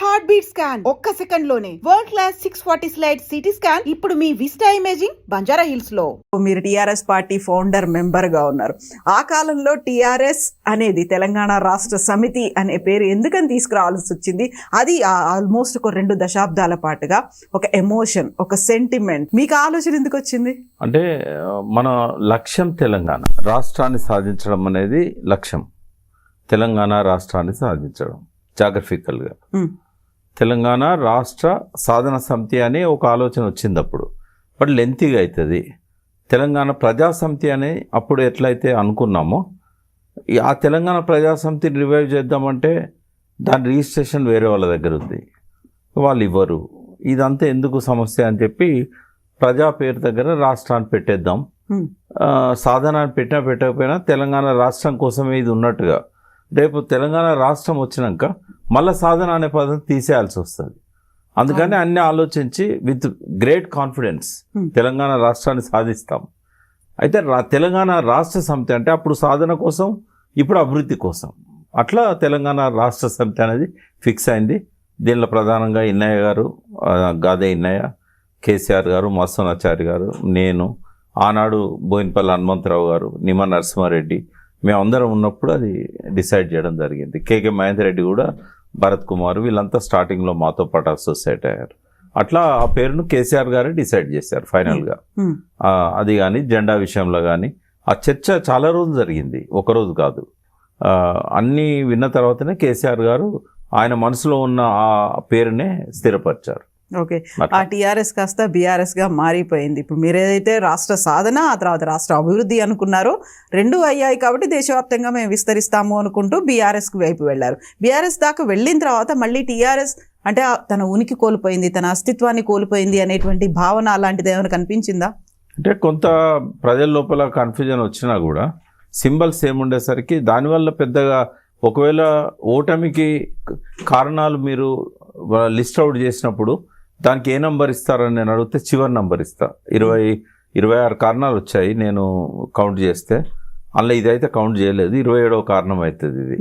Heart beat scan ఒక్క second లోనే world class 640 slide CT scan ఇప్పుడు మీ విస్టా ఇమేజింగ్ బంజారా హిల్స్ లో. మీరు టీఆర్ఎస్ పార్టీ ఫౌండర్ మెంబర్ గా ఉన్నారు. ఆ కాలంలో టీఆర్ఎస్ అనేది తెలంగాణ రాష్ట్ర సమితి అనే పేరు ఎందుకని తీసుకురావాల్సి వచ్చింది? అది ఆల్మోస్ట్ ఒక 2 దశాబ్దాల పాటుగా ఒక ఎమోషన్, ఒక సెంటిమెంట్. మీకు ఆలోచన ఎందుకు వచ్చింది? అంటే మన లక్ష్యం తెలంగాణ రాష్ట్రాన్ని సాధించడం అనేది లక్ష్యం. తెలంగాణ రాష్ట్రాన్ని సాధించడం జాగ్రఫికల్గా తెలంగాణ రాష్ట్ర సాధన సమితి అనే ఒక ఆలోచన వచ్చింది అప్పుడు. బట్ లెంతీగా అవుతుంది. తెలంగాణ ప్రజా సమితి అని అప్పుడు ఎట్లయితే అనుకున్నామో ఆ తెలంగాణ ప్రజా సమితిని రివైవ్ చేద్దామంటే దాని రిజిస్ట్రేషన్ వేరే వాళ్ళ దగ్గర ఉంది, వాళ్ళు ఇవ్వరు. ఇదంతా ఎందుకు సమస్య అని చెప్పి ప్రజా పేరు దగ్గర రాష్ట్రాన్ని పెట్టేద్దాం, సాధనాన్ని పెట్టకపోయినా తెలంగాణ రాష్ట్రం కోసమే ఇది ఉన్నట్టుగా. రేపు తెలంగాణ రాష్ట్రం వచ్చినాక మళ్ళీ సాధన అనే పదం తీసేయాల్సి వస్తుంది. అందుకని అన్ని ఆలోచించి విత్ గ్రేట్ కాన్ఫిడెన్స్ తెలంగాణ రాష్ట్రాన్ని సాధిస్తాం. అయితే తెలంగాణ రాష్ట్ర సమితి అంటే అప్పుడు సాధన కోసం, ఇప్పుడు అభివృద్ధి కోసం. అట్లా తెలంగాణ రాష్ట్ర సమితి అనేది ఫిక్స్ అయింది. దీనిలో ప్రధానంగా ఇన్నయ్య గారు, గాదే ఇన్నయ్య, కేసీఆర్ గారు, మత్స్యనాచారి గారు, నేను, ఆనాడు బోయినపల్లి హనుమంతరావు గారు, నిమ్మ నరసింహారెడ్డి, మేమందరం ఉన్నప్పుడు అది డిసైడ్ చేయడం జరిగింది. కేకే మహేందర్ రెడ్డి కూడా, భరత్ కుమార్, వీళ్ళంతా స్టార్టింగ్లో మాతో పాటు అసోసియేట్ అయ్యారు. అట్లా ఆ పేరును కేసీఆర్ గారే డిసైడ్ చేశారు ఫైనల్గా. అది కానీ జెండా విషయంలో కానీ ఆ చర్చ చాలా రోజులు జరిగింది, ఒకరోజు కాదు. అన్నీ విన్న తర్వాతనే కేసీఆర్ గారు ఆయన మనసులో ఉన్న ఆ పేరునే స్థిరపరిచారు. ఓకే, ఆ టీఆర్ఎస్ కాస్త బీఆర్ఎస్ గా మారిపోయింది. ఇప్పుడు మీరు ఏదైతే రాష్ట్ర సాధన, ఆ తర్వాత రాష్ట్ర అభివృద్ధి అనుకున్నారో, 2 అయ్యాయి కాబట్టి దేశవ్యాప్తంగా మేము విస్తరిస్తాము అనుకుంటూ బీఆర్ఎస్ వైపు వెళ్ళారు. బీఆర్ఎస్ దాకా వెళ్ళిన తర్వాత మళ్ళీ టీఆర్ఎస్ అంటే తన ఉనికి కోల్పోయింది, తన అస్తిత్వాన్ని కోల్పోయింది అనేటువంటి భావన అలాంటిది ఏమైనా కనిపించిందా? అంటే కొంత ప్రజల లోపల కన్ఫ్యూజన్ వచ్చినా కూడా సింబల్స్ ఏముండేసరికి దానివల్ల పెద్దగా, ఒకవేళ ఓటమికి కారణాలు మీరు లిస్ట్ అవుట్ చేసినప్పుడు దానికి ఏ నంబర్ ఇస్తారని నేను అడిగితే చివరి నంబర్ ఇస్తా. 26 కారణాలు వచ్చాయి నేను కౌంట్ చేస్తే. అందులో ఇదైతే కౌంట్ చేయలేదు, 27వ కారణం అవుతుంది ఇది.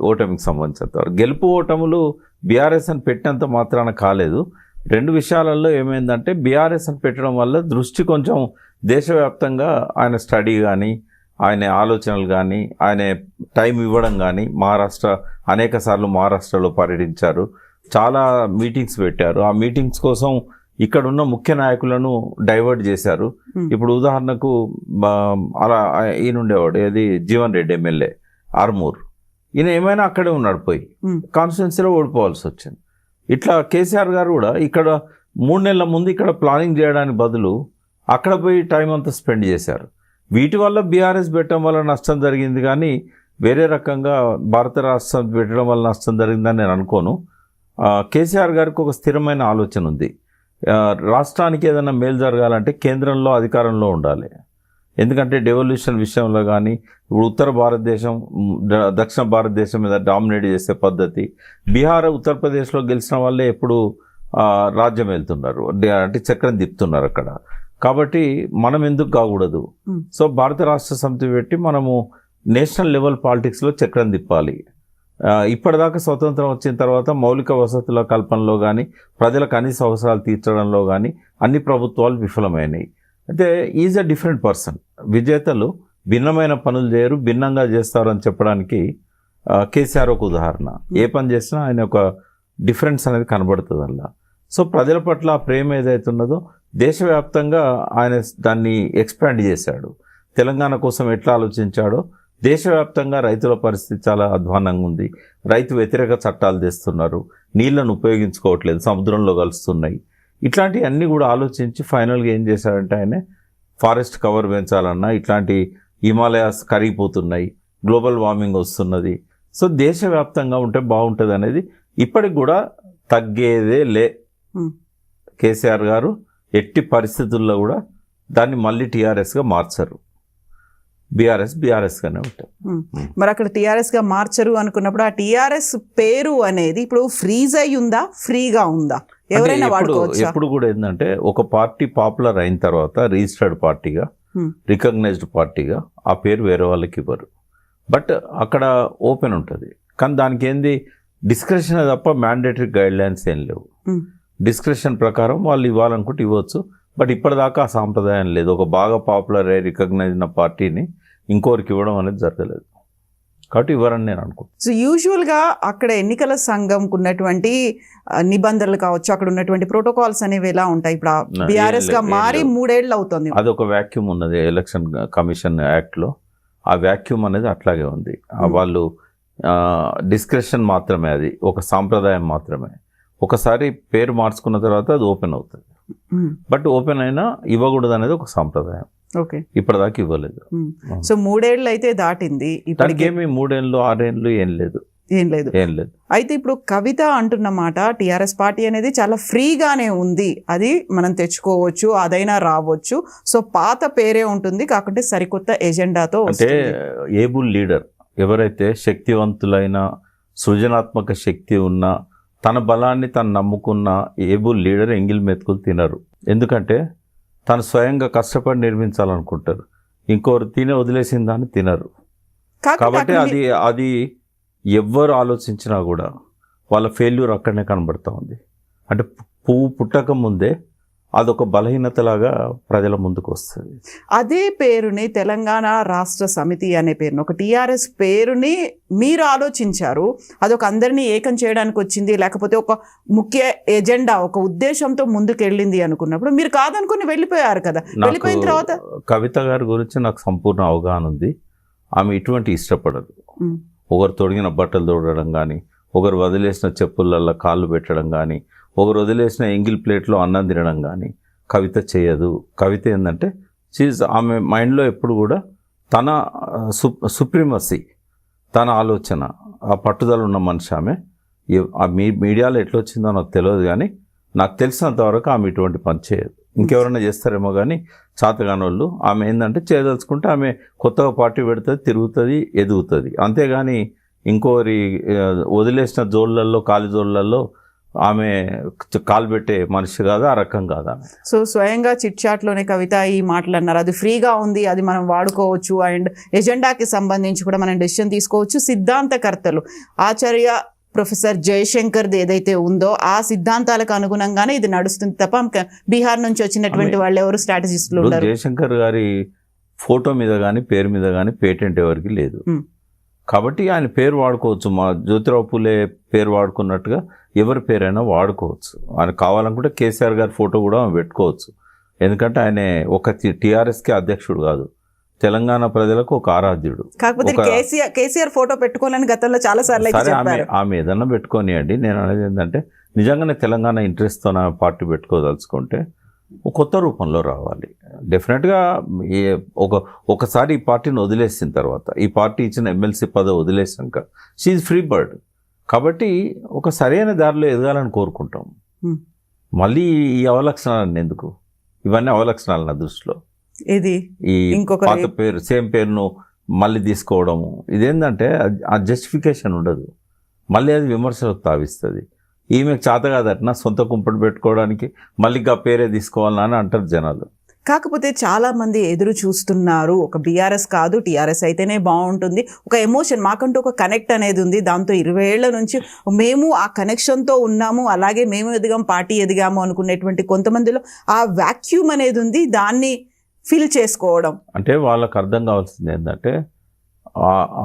ఓటమికి సంబంధించినంత గెలుపు ఓటములు బీఆర్ఎస్ అని పెట్టినంత మాత్రాన కాలేదు. 2 విషయాలలో ఏమైందంటే బీఆర్ఎస్ అని పెట్టడం వల్ల దృష్టి కొంచెం దేశవ్యాప్తంగా ఆయన స్టడీ కానీ, ఆయన ఆలోచనలు కానీ, ఆయన టైం ఇవ్వడం కానీ, అనేక సార్లు మహారాష్ట్రలో పర్యటించారు, చాలా మీటింగ్స్ పెట్టారు. ఆ మీటింగ్స్ కోసం ఇక్కడున్న ముఖ్య నాయకులను డైవర్ట్ చేశారు. ఇప్పుడు ఉదాహరణకు అలా ఈయన ఉండేవాడు, ఏది జీవన్ రెడ్డి ఎమ్మెల్యే ఆర్మూర్, ఈయన ఏమైనా అక్కడే ఉన్నాడు, పోయి కాన్స్టిట్యున్సీలో ఓడిపోవాల్సి వచ్చింది. ఇట్లా కేసీఆర్ గారు కూడా ఇక్కడ 3 నెలల ముందు ఇక్కడ ప్లానింగ్ చేయడానికి బదులు అక్కడ పోయి టైం అంతా స్పెండ్ చేశారు. వీటి వల్ల బీఆర్ఎస్ పెట్టడం వల్ల నష్టం జరిగింది కానీ వేరే రకంగా భారత రాష్ట్రం పెట్టడం వల్ల నష్టం జరిగిందని నేను అనుకోను. కేసీఆర్ గారికి ఒక స్థిరమైన ఆలోచన ఉంది. రాష్ట్రానికి ఏదైనా మేలు జరగాలంటే కేంద్రంలో అధికారంలో ఉండాలి. ఎందుకంటే డెవల్యూషన్ విషయంలో కానీ, ఇప్పుడు ఉత్తర భారతదేశం దక్షిణ భారతదేశం మీద డామినేట్ చేసే పద్ధతి, బీహార్ ఉత్తరప్రదేశ్లో గెలిచిన వాళ్ళే ఎప్పుడు రాజ్యం వెళ్తున్నారు, అంటే చక్రం తిప్పుతున్నారు అక్కడ. కాబట్టి మనం ఎందుకు కాకూడదు? సో భారత రాష్ట్ర సమితి పెట్టి మనము నేషనల్ లెవెల్ పాలిటిక్స్లో చక్రం తిప్పాలి. ఇప్పటిదాకా స్వతంత్రం వచ్చిన తర్వాత మౌలిక వసతుల కల్పనలో కానీ, ప్రజల కనీస అవసరాలు తీర్చడంలో కానీ అన్ని ప్రభుత్వాలు విఫలమైనవి. అయితే ఈజ్ అ డిఫరెంట్ పర్సన్. విజేతలు భిన్నమైన పనులు చేయరు, భిన్నంగా చేస్తారు అని చెప్పడానికి కేసీఆర్ ఒక ఉదాహరణ. ఏ పని చేసినా ఆయన ఒక డిఫరెన్స్ అనేది కనబడుతుంది అలా. సో ప్రజల పట్ల ఆ ప్రేమ ఏదైతే ఉన్నదో దేశవ్యాప్తంగా ఆయన దాన్ని ఎక్స్పాండ్ చేశాడు. తెలంగాణ కోసం ఎట్లా ఆలోచించాడో, దేశవ్యాప్తంగా రైతుల పరిస్థితి చాలా అధ్వానంగా ఉంది. రైతు వ్యతిరేక చట్టాలు తెస్తున్నారు, నీళ్లను ఉపయోగించుకోవట్లేదు, సముద్రంలో కలుస్తున్నాయి. ఇట్లాంటివన్నీ కూడా ఆలోచించి ఫైనల్గా ఏం చేశాడంటే ఆయన ఫారెస్ట్ కవర్ పెంచాలన్నా, ఇట్లాంటి హిమాలయాస్ కరిగిపోతున్నాయి, గ్లోబల్ వార్మింగ్ వస్తున్నది, సో దేశవ్యాప్తంగా ఉంటే బాగుంటుంది అనేది ఇప్పటికి కూడా తగ్గేదే లే. కేసీఆర్ గారు ఎట్టి పరిస్థితుల్లో కూడా దాన్ని మళ్ళీ టీఆర్ఎస్గా మార్చరు. బీఆర్ఎస్గానే ఉంటారు. మరి అక్కడ టీఆర్ఎస్గా మార్చరు అనుకున్నప్పుడు ఆ టీఆర్ఎస్ పేరు అనేది ఇప్పుడు ఫ్రీజ్ అయి ఉందా, ఫ్రీగా ఉందా? ఎవరైనా వాడుకోవచ్చు? ఎప్పుడు కూడా ఏంటంటే ఒక పార్టీ పాపులర్ అయిన తర్వాత రిజిస్టర్డ్ పార్టీగా, రికగ్నైజ్డ్ పార్టీగా ఆ పేరు వేరే వాళ్ళకి ఇవ్వరు. బట్ అక్కడ ఓపెన్ ఉంటుంది. కానీ దానికి ఏంది, డిస్క్రిప్షన్ తప్ప మ్యాండేటరీ గైడ్ లైన్స్ ఏం లేవు. డిస్క్రిప్షన్ ప్రకారం వాళ్ళు ఇవ్వాలనుకుంటే ఇవ్వచ్చు. బట్ ఇప్పటిదాకా ఆ సాంప్రదాయం లేదు. ఒక బాగా పాపులర్ అయ్యి రికగ్నైజ్ అయిన పార్టీని ఇంకోరికి ఇవ్వడం అనేది జరగలేదు. కాబట్టి ఇవ్వరని నేను అనుకుంటున్నాను. సో యూజువల్గా అక్కడ ఎన్నికల సంఘంకు ఉన్నటువంటి నిబంధనలు కావచ్చు, అక్కడ ఉన్నటువంటి ప్రోటోకాల్స్ అనేవి ఎలా ఉంటాయి? ఇప్పుడు బీఆర్ఎస్ గా మారి 3 ఏళ్ళు అవుతుంది. అదొక వ్యాక్యూమ్ ఉన్నది ఎలక్షన్ కమిషన్ యాక్ట్లో. ఆ వ్యాక్యూమ్ అనేది అట్లాగే ఉంది. వాళ్ళు డిస్క్రిప్షన్ మాత్రమే, అది ఒక సాంప్రదాయం మాత్రమే. ఒకసారి పేరు మార్చుకున్న తర్వాత అది ఓపెన్ అవుతుంది. బట్ ఓపెన్ అయినా ఇవ్వకూడదు అనేది ఒక సాంప్రదాయం. ఓకే, ఇప్పటిదాకా ఇవ్వలేదు. సో 3 ఏళ్ళు అయితే దాటింది. ఇప్పటికేమి 3 ఏళ్ళు 6 ఏళ్ళు ఏం లేదు. అయితే ఇప్పుడు కవిత అంటున్న మాట, టిఆర్ఎస్ పార్టీ అనేది చాలా ఫ్రీగానే ఉంది, అది మనం తెచ్చుకోవచ్చు, అదైనా రావచ్చు, సో పాత పేరే ఉంటుంది కాకుంటే సరికొత్త ఎజెండాతో. అంటే ఏబుల్ లీడర్ ఎవరైతే శక్తివంతులైన సృజనాత్మక శక్తి ఉన్న తన బలాన్ని తను నమ్ముకున్న ఏబుల్ లీడర్ ఎంగిల్ మెతుకులు తినరు. ఎందుకంటే తను స్వయంగా కష్టపడి నిర్మించాలనుకుంటారు. ఇంకోరు వదిలేసిన దాన్ని తినరు. కాబట్టి అది ఎవ్వరు ఆలోచించినా కూడా వాళ్ళ ఫెయిల్యూర్ అక్కడనే కనబడుతూ ఉంది. అంటే పువ్వు పుట్టక ముందే అదొక బలహీనతలాగా ప్రజల ముందుకు వస్తుంది. అదే పేరుని తెలంగాణ రాష్ట్ర సమితి అనే పేరుని, ఒక టీఆర్ఎస్ పేరుని మీరు ఆలోచించారు, అదొక అందరినీ ఏకం చేయడానికి వచ్చింది, లేకపోతే ఒక ముఖ్య ఎజెండా, ఒక ఉద్దేశంతో ముందుకు వెళ్ళింది అనుకున్నప్పుడు మీరు కాదనుకుని వెళ్ళిపోయారు కదా. వెళ్ళిపోయిన తర్వాత కవిత గారి గురించి నాకు సంపూర్ణ అవగాహన ఉంది. ఆమె ఇటువంటి ఇష్టపడదు. ఒకరు తొడిగిన బట్టలు తోడడం కానీ, ఒకరు వదిలేసిన చెప్పులల్లో కాళ్ళు పెట్టడం కానీ, ఒకరు వదిలేసిన ఎంగిల్ ప్లేట్లో అన్నం తినడం కానీ కవిత చేయదు. కవిత ఏంటంటే ఆమె మైండ్లో ఎప్పుడు కూడా తన సుప్రీమసీ, తన ఆలోచన, ఆ పట్టుదల ఉన్న మనిషి ఆమె. మీడియాలో ఎట్లా వచ్చిందో నాకు తెలియదు, కానీ నాకు తెలిసినంతవరకు ఆమె ఇటువంటి పని చేయదు. ఇంకెవరైనా చేస్తారేమో కానీ చాతగాని వాళ్ళు. ఆమె ఏంటంటే చేయదలుచుకుంటే ఆమె కొత్తగా పార్టీ పెడుతుంది, తిరుగుతుంది, ఎదుగుతుంది. అంతేగాని ఇంకోరి వదిలేసిన జోళ్ళల్లో, ఖాళీ జోళ్ళల్లో ఆమె కాలు పెట్టే మనిషి కాదు, ఆ రకం కాదు ఆమె. సో స్వయంగా చిట్ చాట్లోనే కవిత ఈ మాటలు అన్నారు, అది ఫ్రీగా ఉంది, అది మనం వాడుకోవచ్చు, అండ్ ఎజెండాకి సంబంధించి కూడా మనం డెసిషన్ తీసుకోవచ్చు. సిద్ధాంతకర్తలు ఆచార్య ప్రొఫెసర్ జయశంకర్ది ఏదైతే ఉందో ఆ సిద్ధాంతాలకు అనుగుణంగానే ఇది నడుస్తుంది తప్ప బీహార్ నుంచి వచ్చినటువంటి వాళ్ళు ఎవరు స్ట్రాటజిస్టులు ఉన్నారు. జయశంకర్ గారి ఫోటో మీద కానీ పేరు మీద కానీ పేటెంట్ ఎవరికి లేదు. కాబట్టి ఆయన పేరు వాడుకోవచ్చు. మా జ్యోతిరావు పూలే పేరు వాడుకున్నట్టుగా ఎవరి పేరైనా వాడుకోవచ్చు. ఆయన కావాలనుకుంటే కేసీఆర్ గారి ఫోటో కూడా పెట్టుకోవచ్చు. ఎందుకంటే ఆయన ఒక టీఆర్ఎస్కి అధ్యక్షుడు కాదు, తెలంగాణ ప్రజలకు ఒక ఆరాధ్యుడు. కాకపోతే కేసీఆర్ ఫోటో పెట్టుకోవాలని గతంలో చాలా సార్లు ఆమె ఏదన్నా పెట్టుకోనియండి. నేను అనేది ఏంటంటే నిజంగానే తెలంగాణ ఇంట్రెస్ట్తో నా పార్టీ పెట్టుకోదలుచుకుంటే కొత్త రూపంలో రావాలి. డెఫినెట్గా ఒకసారి ఈ పార్టీని వదిలేసిన తర్వాత, ఈ పార్టీ ఇచ్చిన ఎమ్మెల్సీ పదవి వదిలేసాక షీఈ్ ఫ్రీ బర్డ్. కాబట్టి ఒక సరైన దారిలో ఎదగాలని కోరుకుంటాం. మళ్ళీ ఈ అవలక్షణాలను ఎందుకు? ఇవన్నీ అవలక్షణాలు నా దృష్టిలో. ఇది ఈ పాత పేరు సేమ్ పేరును మళ్ళీ తీసుకోవడము, ఇదేంటంటే ఆ జస్టిఫికేషన్ ఉండదు. మళ్ళీ అది విమర్శలకు తావిస్తుంది. ఈమెకు చేత కాదట సొంత కుంపటి పెట్టుకోవడానికి మళ్ళీ ఆ పేరే తీసుకోవాలని అంటారు జనాలు. కాకపోతే చాలా మంది ఎదురు చూస్తున్నారు, ఒక బీఆర్ఎస్ కాదు టీఆర్ఎస్ అయితేనే బాగుంటుంది, ఒక ఎమోషన్, మాకంటూ ఒక కనెక్ట్ అనేది ఉంది, దాంతో 20 ఏళ్ల నుంచి మేము ఆ కనెక్షన్తో ఉన్నాము, అలాగే మేము ఎదిగాము, పార్టీ ఎదిగాము అనుకునేటువంటి కొంతమందిలో ఆ వాక్యూమ్ అనేది ఉంది, దాన్ని ఫిల్ చేసుకోవడం. అంటే వాళ్ళకి అర్థం కావాల్సింది ఏంటంటే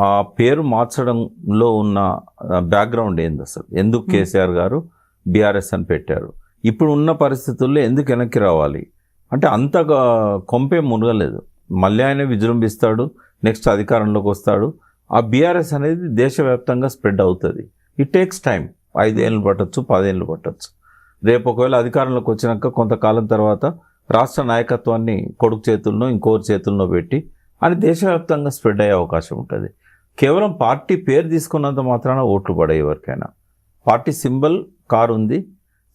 ఆ పేరు మార్చడంలో ఉన్న బ్యాక్గ్రౌండ్ ఏంది, అసలు ఎందుకు కేసీఆర్ గారు బీఆర్ఎస్ అని పెట్టారు, ఇప్పుడు ఉన్న పరిస్థితుల్లో ఎందుకు వెనక్కి రావాలి అంటే అంత కొంపే మునగలేదు. మళ్ళీ ఆయన విజృంభిస్తాడు, నెక్స్ట్ అధికారంలోకి వస్తాడు. ఆ బీఆర్ఎస్ అనేది దేశవ్యాప్తంగా స్ప్రెడ్ అవుతుంది. It takes time. 5 ఏళ్ళు పట్టచ్చు, 10 ఏళ్ళు పట్టచ్చు. రేపు ఒకవేళ అధికారంలోకి వచ్చినాక కొంతకాలం తర్వాత రాష్ట్ర నాయకత్వాన్ని కొడుకు చేతుల్లో ఇంకోరి చేతుల్లో పెట్టి అని దేశవ్యాప్తంగా స్ప్రెడ్ అయ్యే అవకాశం ఉంటుంది. కేవలం పార్టీ పేరు తీసుకున్నంత మాత్రాన ఓట్లు పడే ఎవరికైనా. పార్టీ సింబల్ కారు ఉంది,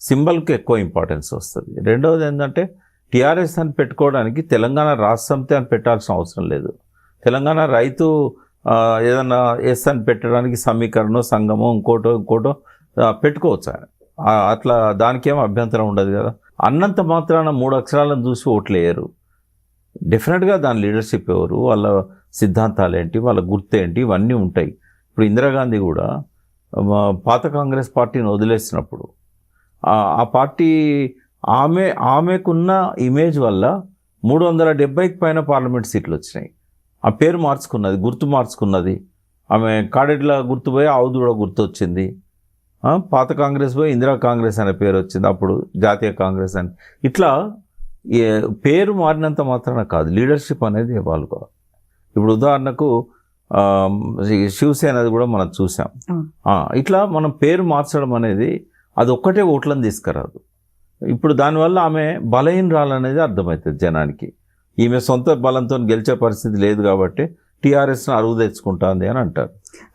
సింబల్కి ఎక్కువ ఇంపార్టెన్స్ వస్తుంది. రెండవది ఏంటంటే టీఆర్ఎస్ అని పెట్టుకోవడానికి తెలంగాణ రాష్ట్ర సమితి అని పెట్టాల్సిన అవసరం లేదు. తెలంగాణ రైతు ఏదన్నా ఎస్ అని పెట్టడానికి సమీకరణం, సంఘమో, ఇంకోటో పెట్టుకోవచ్చు ఆయన. అట్లా దానికేమో అభ్యంతరం ఉండదు కదా. అన్నంత మాత్రాన 3 అక్షరాలను చూసి ఓట్లు వేయరు. డెఫినెట్గా దాని లీడర్షిప్ ఎవరు, వాళ్ళ సిద్ధాంతాలు ఏంటి, వాళ్ళ గుర్తు ఏంటి, ఇవన్నీ ఉంటాయి. ఇప్పుడు ఇందిరాగాంధీ కూడా పాత కాంగ్రెస్ పార్టీని వదిలేసినప్పుడు ఆ పార్టీ ఆమెకున్న ఇమేజ్ వల్ల 370కి పైన పార్లమెంట్ సీట్లు వచ్చినాయి. ఆ పేరు మార్చుకున్నది, గుర్తు మార్చుకున్నది. ఆమె కాడెడ్ల గుర్తు పోయి ఆవుదూడ గుర్తు వచ్చింది. పాత కాంగ్రెస్ పోయి ఇందిరా కాంగ్రెస్ అనే పేరు వచ్చింది, అప్పుడు జాతీయ కాంగ్రెస్ అని. ఇట్లా పేరు మారినంత మాత్రాన కాదు, లీడర్షిప్ అనేది పాల్గొవాలి. ఇప్పుడు ఉదాహరణకు శివసేనది కూడా మనం చూసాం. ఇట్లా మనం పేరు మార్చడం అనేది అది ఒక్కటే ఓట్లను తీసుకురాదు. ఇప్పుడు దానివల్ల ఆమె బలహీనరాలనేది అర్థమవుతుంది జనానికి. ఈమె సొంత బలంతో గెలిచే పరిస్థితి లేదు కాబట్టి టీఆర్ఎస్ను అరువు తెచ్చుకుంటుంది అని అంటారు.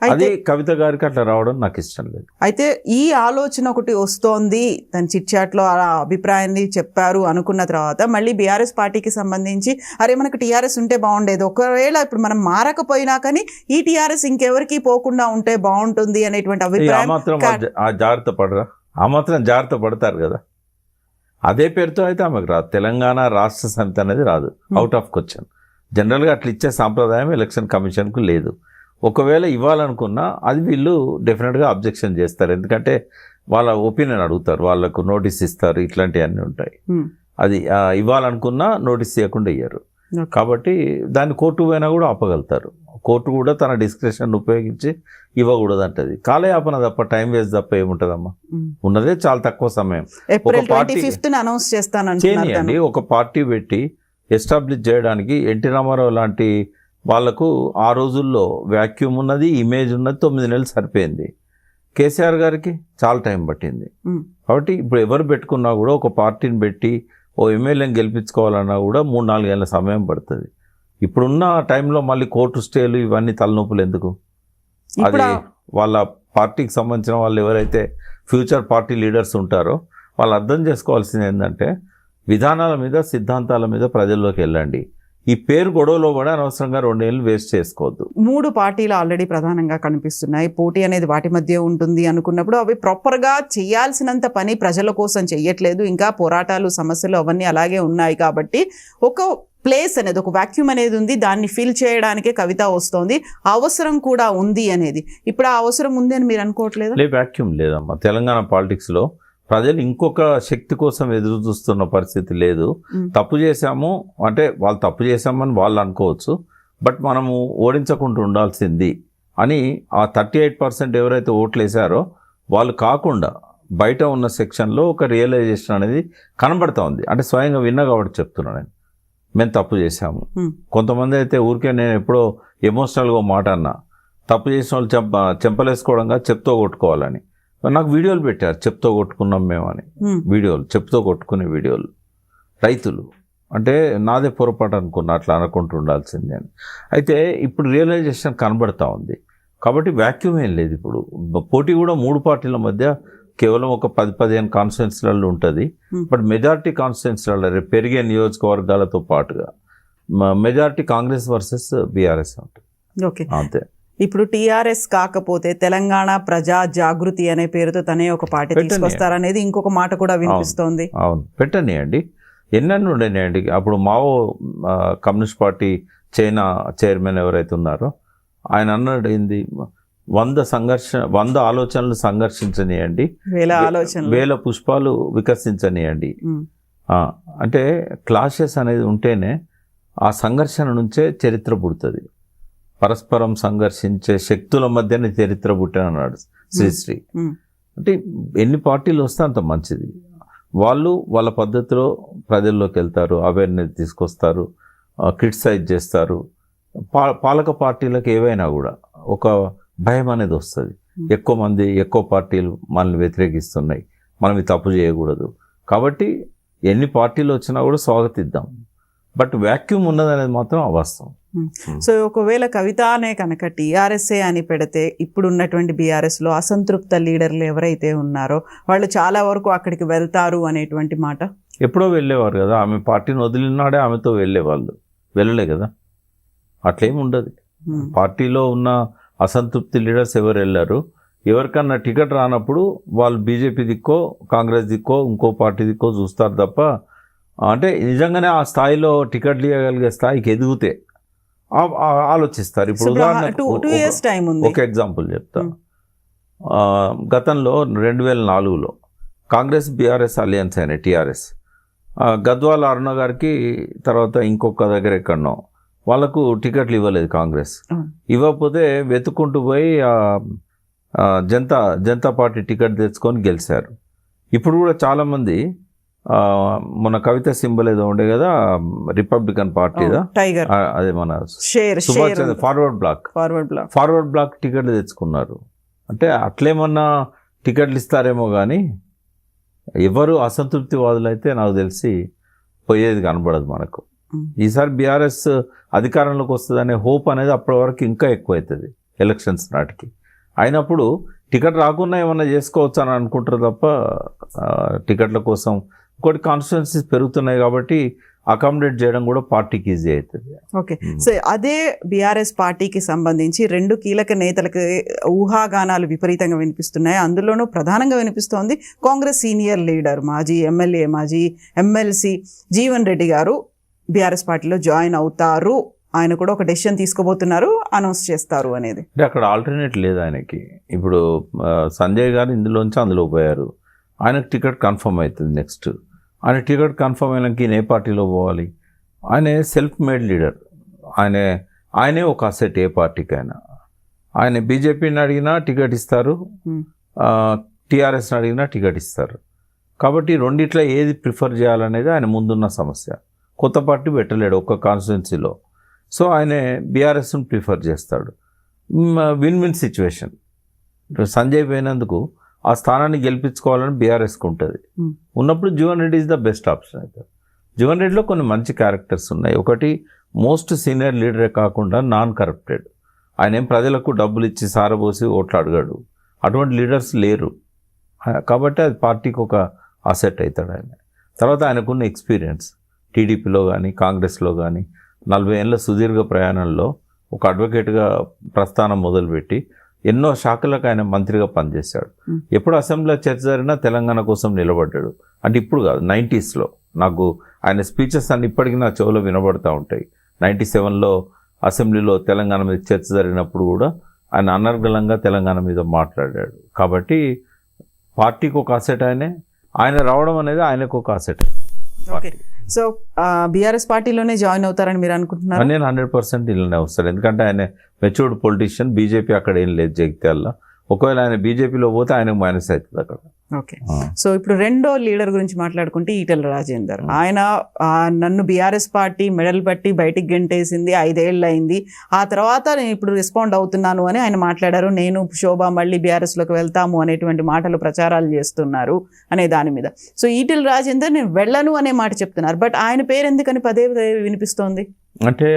అది కవిత గారికి అట్లా రావడం నాకు ఇష్టం లేదు. అయితే ఈ ఆలోచన ఒకటి వస్తోంది, తన చిట్చాట్లో ఆ అభిప్రాయాన్ని చెప్పారు అనుకున్న తర్వాత మళ్ళీ బీఆర్ఎస్ పార్టీకి సంబంధించి అరే మనకు టీఆర్ఎస్ ఉంటే బాగుండేది, ఒకవేళ ఇప్పుడు మనం మారకపోయినా కానీ ఈ టీఆర్ఎస్ ఇంకెవరికి పోకుండా ఉంటే బాగుంటుంది అనేటువంటి అభిప్రాయం. జాగ్రత్త పడరా, ఆ మాత్రం జాగ్రత్త పడతారు కదా. అదే పేరుతో అయితే ఆమెకు రాదు, తెలంగాణ రాష్ట్ర సమితి అనేది రాదు, అవుట్ ఆఫ్ క్వశ్చన్. జనరల్గా అట్లా ఇచ్చే సాంప్రదాయం ఎలక్షన్ కమిషన్కు లేదు. ఒకవేళ ఇవ్వాలనుకున్నా అది వీళ్ళు డెఫినెట్గా అబ్జెక్షన్ చేస్తారు, ఎందుకంటే వాళ్ళ ఒపీనియన్ అడుగుతారు, వాళ్ళకు నోటీస్ ఇస్తారు, ఇట్లాంటివన్నీ ఉంటాయి. అది ఇవ్వాలనుకున్నా నోటీస్ ఇవ్వకుండా ఇయ్యరు. కాబట్టి దాన్ని కోర్టు పోయినా కూడా ఆపగలుగుతారు. కోర్టు కూడా తన డిస్క్రిప్షన్ ఉపయోగించి ఇవ్వకూడదు అంటది. కాలయాపన తప్ప, టైం వేస్ట్ తప్ప ఏముంటదమ్మా? ఉన్నదే చాలా తక్కువ సమయం. చేయండి, ఒక పార్టీ పెట్టి ఎస్టాబ్లిష్ చేయడానికి ఎన్టీ రామారావు లాంటి వాళ్లకు ఆ రోజుల్లో వాక్యూమ్ ఉన్నది, ఇమేజ్ ఉన్నది, 9 నెలలు సరిపోయింది. కేసీఆర్ గారికి చాలా టైం పట్టింది. కాబట్టి ఇప్పుడు ఎవరు పెట్టుకున్నా కూడా ఒక పార్టీని పెట్టి ఓ ఎమ్మెల్యేని గెలిపించుకోవాలన్నా కూడా 3-4 ఏళ్ళ సమయం పడుతుంది. ఇప్పుడున్న టైంలో మళ్ళీ కోర్టు స్టేలు ఇవన్నీ తలనొప్పులు ఎందుకు? అది వాళ్ళ పార్టీకి సంబంధించిన వాళ్ళు ఎవరైతే ఫ్యూచర్ పార్టీ లీడర్స్ ఉంటారో వాళ్ళు అర్థం చేసుకోవాల్సింది ఏంటంటే విధానాల మీద, సిద్ధాంతాల మీద ప్రజల్లోకి వెళ్ళండి. ఈ పేరు గొడవలో కూడా అనవసరంగా 2 ఏళ్ళు వేస్ట్ చేసుకోవద్దు. 3 పార్టీలు ఆల్రెడీ ప్రధానంగా కనిపిస్తున్నాయి. పోటీ అనేది వాటి మధ్య ఉంటుంది అనుకున్నప్పుడు అవి ప్రాపర్గా చేయాల్సినంత పని ప్రజల కోసం చెయ్యట్లేదు. ఇంకా పోరాటాలు, సమస్యలు అవన్నీ అలాగే ఉన్నాయి. కాబట్టి ఒక ప్లేస్ అనేది, ఒక వాక్యూమ్ అనేది ఉంది, దాన్ని ఫిల్ చేయడానికే కవిత వస్తోంది. అవసరం కూడా ఉంది అనేది. ఇప్పుడు ఆ అవసరం ఉంది అని మీరు అనుకోవట్లేదు? వాక్యూమ్ లేదమ్మా. తెలంగాణ పాలిటిక్స్లో ప్రజలు ఇంకొక శక్తి కోసం ఎదురు చూస్తున్న పరిస్థితి లేదు. తప్పు చేశాము అంటే వాళ్ళు తప్పు చేశామని వాళ్ళు అనుకోవచ్చు, బట్ మనము ఓడించకుండా ఉండాల్సింది అని ఆ 38% ఎవరైతే ఓట్లు వేశారో వాళ్ళు కాకుండా బయట ఉన్న సెక్షన్లో ఒక రియలైజేషన్ అనేది కనబడతా ఉంది. అంటే స్వయంగా విన్నా కాబట్టి చెప్తున్నాను నేను, మేము తప్పు చేశాము. కొంతమంది అయితే ఊరికే, నేను ఎప్పుడో ఎమోషనల్గా మాట అన్నా, తప్పు చేసిన వాళ్ళు చెంపలేసుకోవడంగా చెప్తో కొట్టుకోవాలని నాకు వీడియోలు పెట్టారు, చెప్తో కొట్టుకున్నాం మేము అని. వీడియోలు, చెప్తో కొట్టుకునే వీడియోలు. రైతులు అంటే నాదే పొరపాటు అనుకున్నా, అట్లా అనుకుంటూ ఉండాల్సిందే అని. అయితే ఇప్పుడు రియలైజేషన్ కనబడతా ఉంది. కాబట్టి వాక్యూమ్ ఏం లేదు. ఇప్పుడు పోటీ కూడా 3 పార్టీల మధ్య కేవలం ఒక 10-15 కాన్స్టిట్యున్సీలలో ఉంటుంది. బట్ మెజారిటీ కాన్స్టిట్యున్సీలలో రేపు పెరిగే నియోజకవర్గాలతో పాటుగా మెజారిటీ కాంగ్రెస్ వర్సెస్ బీఆర్ఎస్ ఉంటుంది. ఓకే, అంతే. ఇప్పుడు టీఆర్ఎస్ కాకపోతే తెలంగాణ ప్రజా జాగృతి అనే పేరుతో తనే ఒక పార్టీ తీసుకొస్తారనేది ఇంకొక మాట కూడా వినిపిస్తోంది. అవును, పెట్టనియండి, ఎన్నెన్ని ఉండనియండి. అప్పుడు Mao communist party China chairman ఎవరైతే ఉన్నారో ఆయన అన్నాడు ఏంది, 100 ఆలోచనలు సంఘర్షించనియండి, 1000 పుష్పాలు వికసించనియండి. అంటే క్లాషెస్ అనేది ఉంటేనే ఆ సంఘర్షణ నుంచే చరిత్ర పుడుతుంది. పరస్పరం సంఘర్షించే శక్తుల మధ్యనే చరిత్ర పుట్టానన్నాడు శ్రీశ్రీ. అంటే ఎన్ని పార్టీలు వస్తే అంత మంచిది. వాళ్ళు వాళ్ళ పద్ధతిలో ప్రజల్లోకి వెళ్తారు, అవేర్నెస్ తీసుకొస్తారు, క్రిటిసైజ్ చేస్తారు. పాలక పార్టీలకు ఏవైనా కూడా ఒక భయం అనేది వస్తుంది. ఎక్కువ మంది, ఎక్కువ పార్టీలు మనల్ని వ్యతిరేకిస్తున్నాయి, మనం ఈ తప్పు చేయకూడదు. కాబట్టి ఎన్ని పార్టీలు వచ్చినా కూడా స్వాగతిద్దాం. బట్ వాక్యూమ్ ఉన్నదనేది మాత్రం అవాస్తవం. సో ఒకవేళ కవిత అనే కనుక టీఆర్ఎస్ఏ అని పెడితే ఇప్పుడు ఉన్నటువంటి బీఆర్ఎస్లో అసంతృప్త లీడర్లు ఎవరైతే ఉన్నారో వాళ్ళు చాలా వరకు అక్కడికి వెళ్తారు అనేటువంటి మాట. ఎప్పుడో వెళ్ళేవారు కదా, ఆమె పార్టీని వదిలినాడే ఆమెతో వెళ్ళేవాళ్ళు, వెళ్ళలే కదా. అట్లేమి ఉండదు. పార్టీలో ఉన్న అసంతృప్తి లీడర్స్ ఎవరు వెళ్ళారు, ఎవరికన్నా టికెట్ రానప్పుడు వాళ్ళు బీజేపీ దిక్కో, కాంగ్రెస్ దిక్కో, ఇంకో పార్టీ దిక్కో చూస్తారు తప్ప, అంటే నిజంగానే ఆ స్థాయిలో టికెట్లు ఇవ్వగలిగే స్థాయికి ఎదిగితే ఆలోచిస్తారు. ఇప్పుడు ఉదాహరణకు ఒక ఎగ్జాంపుల్ చెప్తా. గతంలో 2004లో కాంగ్రెస్ బీఆర్ఎస్ అలయన్స్ అయినాయి టీఆర్ఎస్. గద్వాల అరుణ గారికి తర్వాత ఇంకొక దగ్గర ఎక్కడనో వాళ్ళకు టికెట్లు ఇవ్వలేదు కాంగ్రెస్. ఇవ్వకపోతే వెతుక్కుంటూ పోయి జనతా పార్టీ టికెట్ తెచ్చుకొని గెలిచారు. ఇప్పుడు కూడా చాలామంది మన కవిత సింబల్ ఏదో ఉండే కదా రిపబ్లికన్ పార్టీదా టైగర్, అదే మన షేర్ సుభాష్ చంద్ర ఫార్వర్డ్ బ్లాక్ టికెట్లు తెచ్చుకున్నారు. అంటే అట్లేమన్నా టికెట్లు ఇస్తారేమో కానీ ఎవరు అసంతృప్తివాదులు అయితే నాకు తెలిసి పోయేది కనబడదు మనకు. ఈసారి బీఆర్ఎస్ అధికారంలోకి వస్తుందనే హోప్ అనేది అప్పటి వరకు ఇంకా ఎక్కువ అవుతుంది ఎలక్షన్స్ నాటికి. అయినప్పుడు టికెట్ రాకుండా ఏమన్నా చేసుకోవచ్చు అని అనుకుంటారు తప్ప టికెట్ల కోసం ఇంకోటి కాన్స్టిట్యున్సీస్ పెరుగుతున్నాయి కాబట్టి అకామిడేట్ చేయడం కూడా పార్టీకి ఈజీ అవుతుంది. ఓకే, సో అదే బీఆర్ఎస్ పార్టీకి సంబంధించి 2 కీలక నేతలకు ఊహాగానాలు విపరీతంగా వినిపిస్తున్నాయి. అందులోనూ ప్రధానంగా వినిపిస్తోంది కాంగ్రెస్ సీనియర్ లీడర్, మాజీ ఎమ్మెల్యే, మాజీ ఎమ్మెల్సీ జీవన్ రెడ్డి గారు బీఆర్ఎస్ పార్టీలో జాయిన్ అవుతారు. ఆయన కూడా ఒక డెసిషన్ తీసుకోబోతున్నారు, అనౌన్స్ చేస్తారు అనేది. అంటే అక్కడ ఆల్టర్నేట్ లేదు ఆయనకి. ఇప్పుడు సంజయ్ గారు ఇందులోంచి అందులో పోయారు, ఆయనకు టికెట్ కన్ఫర్మ్ అవుతుంది. నెక్స్ట్ ఆయన టికెట్ కన్ఫర్మ్ అయినాక ఈయన ఏ పార్టీలో పోవాలి? ఆయన సెల్ఫ్ మేడ్ లీడర్, ఆయనే ఒక అసెట్ ఏ పార్టీకి అయినా. ఆయన బీజేపీని అడిగినా టికెట్ ఇస్తారు, టీఆర్ఎస్ని అడిగినా టికెట్ ఇస్తారు. కాబట్టి రెండిట్లో ఏది ప్రిఫర్ చేయాలనేది ఆయన ముందున్న సమస్య. కొత్త పార్టీ పెట్టలేడు ఒక్క కాన్స్టిట్యున్సీలో, సో ఆయన బీఆర్ఎస్ని ప్రిఫర్ చేస్తాడు. Win win situation. సంజయ్ పోయినందుకు ఆ స్థానాన్ని గెలిపించుకోవాలని బీఆర్ఎస్కి ఉంటుంది. ఉన్నప్పుడు Jeevan Reddy is the best option అవుతారు. జీవన్ రెడ్డిలో కొన్ని మంచి క్యారెక్టర్స్ ఉన్నాయి. ఒకటి, మోస్ట్ సీనియర్ లీడరే కాకుండా నాన్ కరప్టెడ్. ఆయన ఏం ప్రజలకు డబ్బులు ఇచ్చి సారబోసి ఓట్లు అడగాడు. అటువంటి లీడర్స్ లేరు కాబట్టి అది పార్టీకి ఒక అసెట్ అవుతాడు ఆయన. తర్వాత ఆయనకున్న ఎక్స్పీరియన్స్ టీడీపీలో కానీ కాంగ్రెస్లో కానీ 40 ఏళ్ళ సుదీర్ఘ ప్రయాణంలో ఒక అడ్వకేట్గా ప్రస్థానం మొదలుపెట్టి ఎన్నో శాఖలకు ఆయన మంత్రిగా పనిచేశాడు. ఎప్పుడు అసెంబ్లీలో చర్చ జరిగినా తెలంగాణ కోసం నిలబడ్డాడు. అంటే ఇప్పుడు కాదు, 90sలో నాకు ఆయన స్పీచెస్ అన్ని ఇప్పటికీ నా చెవులో వినబడుతూ ఉంటాయి. 97లో అసెంబ్లీలో తెలంగాణ మీద చర్చ జరిగినప్పుడు కూడా ఆయన అనర్గళంగా తెలంగాణ మీద మాట్లాడాడు. కాబట్టి పార్టీకి ఒక అసెట్ ఆయన రావడం అనేది ఆయనకు ఒక అసెట్. ఓకే, సో బీఆర్ఎస్ పార్టీలోనే జాయిన్ అవుతారని మీరు అనుకుంటున్నారు? నేను 100% ఇలానే వస్తాను. ఎందుకంటే ఆయన మెచ్యూర్డ్ పొలిటీషియన్. బీజేపీ అక్కడ ఏం లేదు జగిత్యాలలో. ఒకవేళ ఆయన బీజేపీలో పోతే ఆయనకు మైనస్ అవుతుంది అక్కడ. ఓకే, సో ఇప్పుడు రెండో లీడర్ గురించి మాట్లాడుకుంటే ఈటెల రాజేందర్. ఆయన నన్ను బీఆర్ఎస్ పార్టీ మెడల్ పట్టి బయటికి గెంటేసింది, 5 ఏళ్ళు అయింది, ఆ తర్వాత నేను ఇప్పుడు రెస్పాండ్ అవుతున్నాను అని ఆయన మాట్లాడారు. నేను శోభ మళ్ళీ బీఆర్ఎస్లోకి వెళ్తాము అనేటువంటి మాటలు ప్రచారాలు చేస్తున్నారు అనే దాని మీద. సో ఈటెల రాజేందర్ నేను వెళ్ళను అనే మాట చెప్తున్నారు, బట్ ఆయన పేరు ఎందుకని పదే పదే వినిపిస్తోంది? అంటే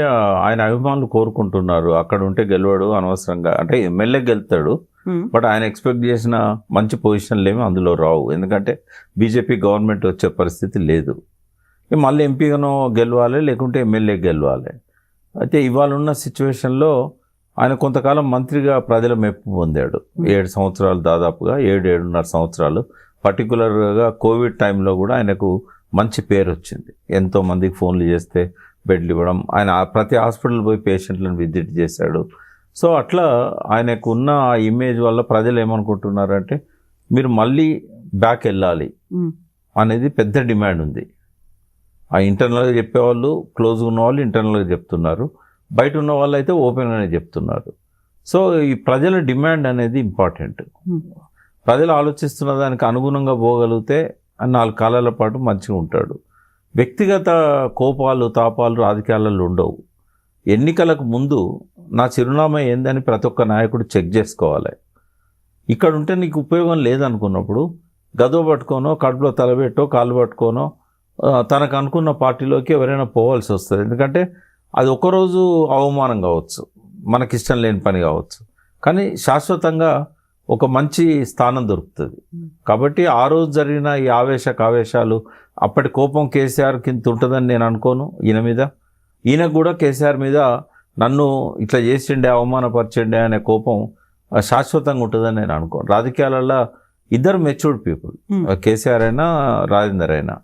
ఆయన అభిమానులు కోరుకుంటున్నారు అక్కడ ఉంటే గెలవడు అనవసరంగా. అంటే ఎమ్మెల్యే గెలుతాడు, బట్ ఆయన ఎక్స్పెక్ట్ చేసిన మంచి పొజిషన్లు ఏమి అందులో రావు. ఎందుకంటే బీజేపీ గవర్నమెంట్ వచ్చే పరిస్థితి లేదు. మళ్ళీ ఎంపీగానో గెలవాలి, లేకుంటే ఎమ్మెల్యే గెలవాలి. అయితే ఇవాళ ఉన్న సిచ్యువేషన్లో ఆయన కొంతకాలం మంత్రిగా ప్రజల మెప్పు పొందాడు. 7 సంవత్సరాలు, దాదాపుగా 7-7.5 సంవత్సరాలు. పర్టికులర్గా కోవిడ్ టైంలో కూడా ఆయనకు మంచి పేరు వచ్చింది. ఎంతోమందికి ఫోన్లు చేస్తే బెడ్లు ఇవ్వడం, ఆయన ప్రతి హాస్పిటల్ పోయి పేషెంట్లను విజిట్ చేశాడు. సో అట్లా ఆయనకు ఉన్న ఆ ఇమేజ్ వల్ల ప్రజలు ఏమనుకుంటున్నారంటే మీరు మళ్ళీ బ్యాక్ వెళ్ళాలి అనేది పెద్ద డిమాండ్ ఉంది. ఆ ఇంటర్నల్గా చెప్పేవాళ్ళు, క్లోజ్గా ఉన్న వాళ్ళు ఇంటర్నల్గా చెప్తున్నారు, బయట ఉన్న వాళ్ళు అయితే ఓపెన్గానే చెప్తున్నారు. సో ఈ ప్రజల డిమాండ్ అనేది ఇంపార్టెంట్. ప్రజలు ఆలోచిస్తున్న దానికి అనుగుణంగా పోగలిగితే 4 కాలాల పాటు మంచిగా ఉంటాడు. వ్యక్తిగత కోపాలు తాపాలు రాజకీయాలలో ఉండవు. ఎన్నికలకు ముందు నా చిరునామా ఏందని ప్రతి ఒక్క నాయకుడు చెక్ చేసుకోవాలి. ఇక్కడ ఉంటే నీకు ఉపయోగం లేదనుకున్నప్పుడు గదో పట్టుకోనో, కడుపులో తలబెట్టో, కాళ్ళు పట్టుకోనో తనకు అనుకున్న పార్టీలోకి ఎవరైనా పోవాల్సి వస్తుంది. ఎందుకంటే అది ఒకరోజు అవమానం కావచ్చు, మనకిష్టం లేని పని కావచ్చు, కానీ శాశ్వతంగా ఒక మంచి స్థానం దొరుకుతుంది. కాబట్టి ఆ రోజు జరిగిన ఈ ఆవేశాలు, అప్పటి కోపం కేసీఆర్ కింద ఉంటుందని నేను అనుకోను. ఈయనకు కూడా కేసీఆర్ మీద నన్ను ఇట్లా చేసిండే, అవమానపరిచిండే అనే కోపం శాశ్వతంగా ఉంటుందని నేను అనుకోను. రాజకీయాలలో ఇద్దరు మెచ్యూర్డ్ పీపుల్, కేసీఆర్ అయినా రాజేందర్ అయినా.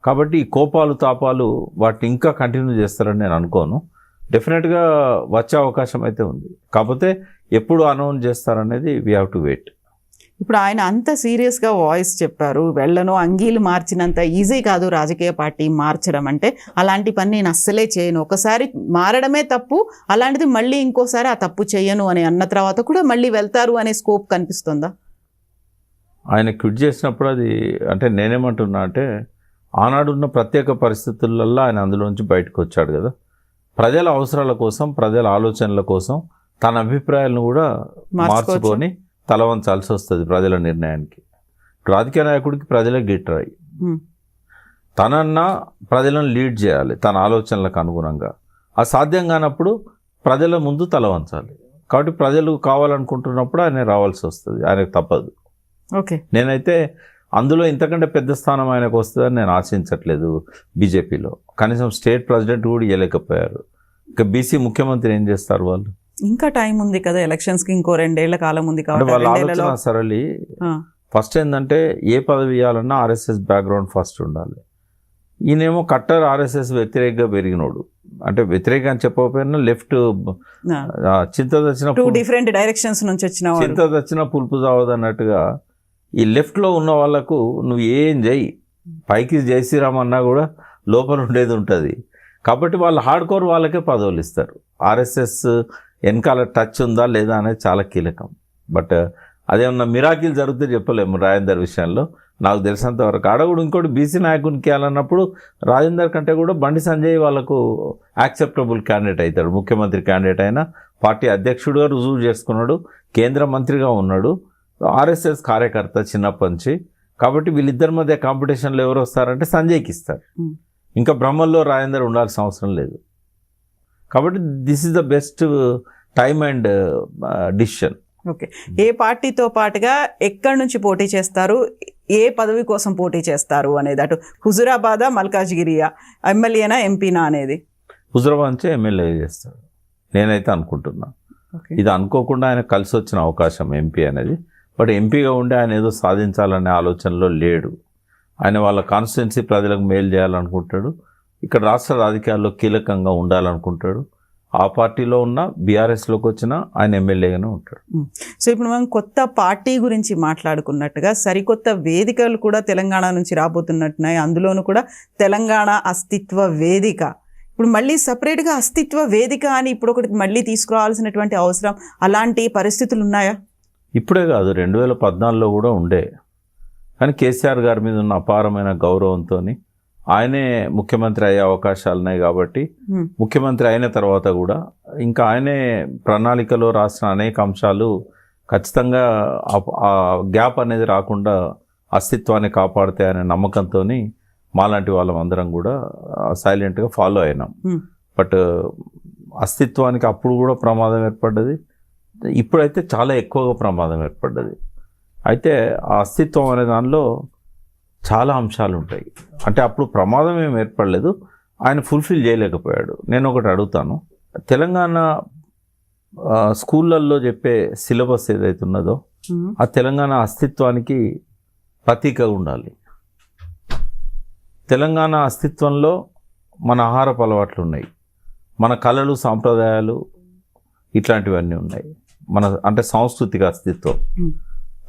కాబట్టి ఈ కోపాలు తాపాలు వాటిని ఇంకా కంటిన్యూ చేస్తారని నేను అనుకోను. డెఫినెట్గా వచ్చే అవకాశం అయితే ఉంది. కాకపోతే ఎప్పుడు అనౌన్స్ చేస్తారనేది వీ హ్యావ్ టు వెయిట్. ఇప్పుడు ఆయన అంత సీరియస్గా వాయిస్ చెప్పారు, వెళ్ళను, అంగీలు మార్చినంత ఈజీ కాదు రాజకీయ పార్టీ మార్చడం అంటే, అలాంటి పని నేను అస్సలే చేయను, ఒకసారి మారడమే తప్పు, అలాంటిది మళ్ళీ ఇంకోసారి ఆ తప్పు చేయను అని అన్న తర్వాత కూడా మళ్ళీ వెళ్తారు అనే స్కోప్ కనిపిస్తుందా? ఆయన క్విట్ చేసినప్పుడు అది అంటే నేనేమంటున్నా అంటే ఆనాడున్న ప్రత్యేక పరిస్థితులలో ఆయన అందులోంచి బయటకు వచ్చాడు కదా, ప్రజల అవసరాల కోసం, ప్రజల ఆలోచనల కోసం తన అభిప్రాయాలను కూడా మార్చుకొని తలవంచాల్సి వస్తుంది ప్రజల నిర్ణయానికి. రాజకీయ నాయకుడికి ప్రజలే గిట్టరాయి, తనన్నా ప్రజలను లీడ్ చేయాలి తన ఆలోచనలకు అనుగుణంగా. ఆ సాధ్యం కానప్పుడు ప్రజల ముందు తలవంచాలి. కాబట్టి ప్రజలు కావాలనుకుంటున్నప్పుడు ఆయన రావాల్సి వస్తుంది, ఆయనకు తప్పదు. ఓకే, నేనైతే అందులో ఇంతకంటే పెద్ద స్థానం ఆయనకు వస్తుందని నేను ఆశించట్లేదు. బీజేపీలో కనీసం స్టేట్ ప్రెసిడెంట్ కూడా ఇవ్వలేకపోయారు. ఇక బీసీ ముఖ్యమంత్రి ఏం చేస్తారు వాళ్ళు? ఇంకా టైం ఉంది కదా, ఎలక్షన్స్కి ఇంకో 2 ఏళ్ల కాలం ఉంది అంటే వాళ్ళ కాబట్టి ఆలోచన సరళి ఫస్ట్ ఏంటంటే ఏ పదవి ఇవ్వాలన్నా ఆర్ఎస్ఎస్ బ్యాక్గ్రౌండ్ ఫస్ట్ ఉండాలి. ఈయనేమో కట్టర్ ఆర్ఎస్ఎస్ వ్యతిరేకంగా పెరిగినోడు, అంటే వ్యతిరేక అని చెప్పకపోయినా లెఫ్ట్ చింత తెచ్చిన 2 డిఫరెంట్ డైరెక్షన్స్ నుంచి వచ్చిన చింత తెచ్చిన పులుపు చావదు అన్నట్టుగా ఈ లెఫ్ట్లో ఉన్న వాళ్ళకు నువ్వు ఏం చేయి, పైకి జై శ్రీరామ్ అన్నా కూడా లోపల ఉండేది ఉంటుంది. కాబట్టి వాళ్ళు హార్డ్ కోర్ వాళ్ళకే పదవులు ఇస్తారు. ఆర్ఎస్ఎస్ వెనకాల టచ్ ఉందా లేదా అనేది చాలా కీలకం. బట్ అదేమన్నా మిరాకిల్ జరిగితే చెప్పలేము రాజేందర్ విషయంలో. నాకు తెలిసినంత వరకు ఆడ కూడా ఇంకోటి బీసీ నాయకునికి వెళ్ళాలన్నప్పుడు రాజేందర్ కంటే కూడా బండి సంజయ్ వాళ్ళకు యాక్సెప్టబుల్ క్యాండిడేట్ అవుతాడు. ముఖ్యమంత్రి క్యాండిడేట్ అయినా పార్టీ అధ్యక్షుడిగా రుజువు చేసుకున్నాడు, కేంద్ర మంత్రిగా ఉన్నాడు, ఆర్ఎస్ఎస్ కార్యకర్త చిన్నప్పటి నుంచి. కాబట్టి వీళ్ళిద్దరి మధ్య కాంపిటీషన్లో ఎవరు వస్తారంటే సంజయ్కి ఇస్తారు. ఇంకా బ్రహ్మల్లో రాజేందర్ ఉండాల్సిన అవసరం లేదు. కాబట్టి this is the best time and decision. Okay, ఏ పార్టీతో పాటుగా ఎక్కడి నుంచి పోటీ చేస్తారు, ఏ పదవి కోసం పోటీ చేస్తారు అనేది, అటు హుజురాబాదా మల్కాజ్గిరియా, ఎమ్మెల్యేనా ఎంపీనా అనేది? హుజురాబాద్ నుంచే ఎమ్మెల్యే చేస్తాడు నేనైతే అనుకుంటున్నా. ఇది అనుకోకుండా ఆయన కలిసి వచ్చిన అవకాశం ఎంపీ అనేది. బట్ ఎంపీగా ఉండి ఆయన ఏదో సాధించాలనే ఆలోచనలో లేడు. ఆయన వాళ్ళ కాన్స్టిట్యున్సీ ప్రజలకు మేలు చేయాలనుకుంటాడు, ఇక్కడ రాష్ట్ర రాజకీయాల్లో కీలకంగా ఉండాలనుకుంటాడు. ఆ పార్టీలో ఉన్న బీఆర్ఎస్లోకి వచ్చినా ఆయన ఎమ్మెల్యేగానే ఉంటాడు. సో ఇప్పుడు మనం కొత్త పార్టీ గురించి మాట్లాడుకున్నట్టుగా సరికొత్త వేదికలు కూడా తెలంగాణ నుంచి రాబోతున్నట్టున్నాయి. అందులోనూ కూడా తెలంగాణ అస్తిత్వ వేదిక, ఇప్పుడు మళ్ళీ సపరేట్గా అస్తిత్వ వేదిక అని ఇప్పుడు ఒకటి మళ్ళీ తీసుకురావాల్సినటువంటి అవసరం, అలాంటి పరిస్థితులు ఉన్నాయా? ఇప్పుడే కాదు, 2014లో కూడా ఉండే. కానీ కేసీఆర్ గారి మీద ఉన్న అపారమైన గౌరవంతో ఆయనే ముఖ్యమంత్రి అయ్యే అవకాశాలు ఉన్నాయి. కాబట్టి ముఖ్యమంత్రి అయిన తర్వాత కూడా ఇంకా ఆయనే ప్రణాళికలో రాసిన అనేక అంశాలు ఖచ్చితంగా ఆ గ్యాప్ అనేది రాకుండా అస్తిత్వాన్ని కాపాడితే అనే నమ్మకంతో మాలాంటి వాళ్ళం అందరం కూడా సైలెంట్గా ఫాలో అయినాం. బట్ అస్తిత్వానికి అప్పుడు కూడా ప్రమాదం ఏర్పడ్డది, ఇప్పుడైతే చాలా ఎక్కువగా ప్రమాదం ఏర్పడ్డది. అయితే ఆ అస్తిత్వం అనే దానిలో చాలా అంశాలు ఉంటాయి. అంటే అప్పుడు ప్రమాదం ఏం ఏర్పడలేదు, ఆయన ఫుల్ఫిల్ చేయలేకపోయాడు. నేను ఒకటి అడుగుతాను, తెలంగాణ స్కూళ్ళల్లో చెప్పే సిలబస్ ఏదైతే ఉన్నదో ఆ తెలంగాణ అస్తిత్వానికి ప్రతీకగా ఉండాలి. తెలంగాణ అస్తిత్వంలో మన ఆహారపు అలవాట్లు ఉన్నాయి, మన కళలు, సాంప్రదాయాలు, ఇట్లాంటివన్నీ ఉన్నాయి. మన అంటే సాంస్కృతిక అస్తిత్వం,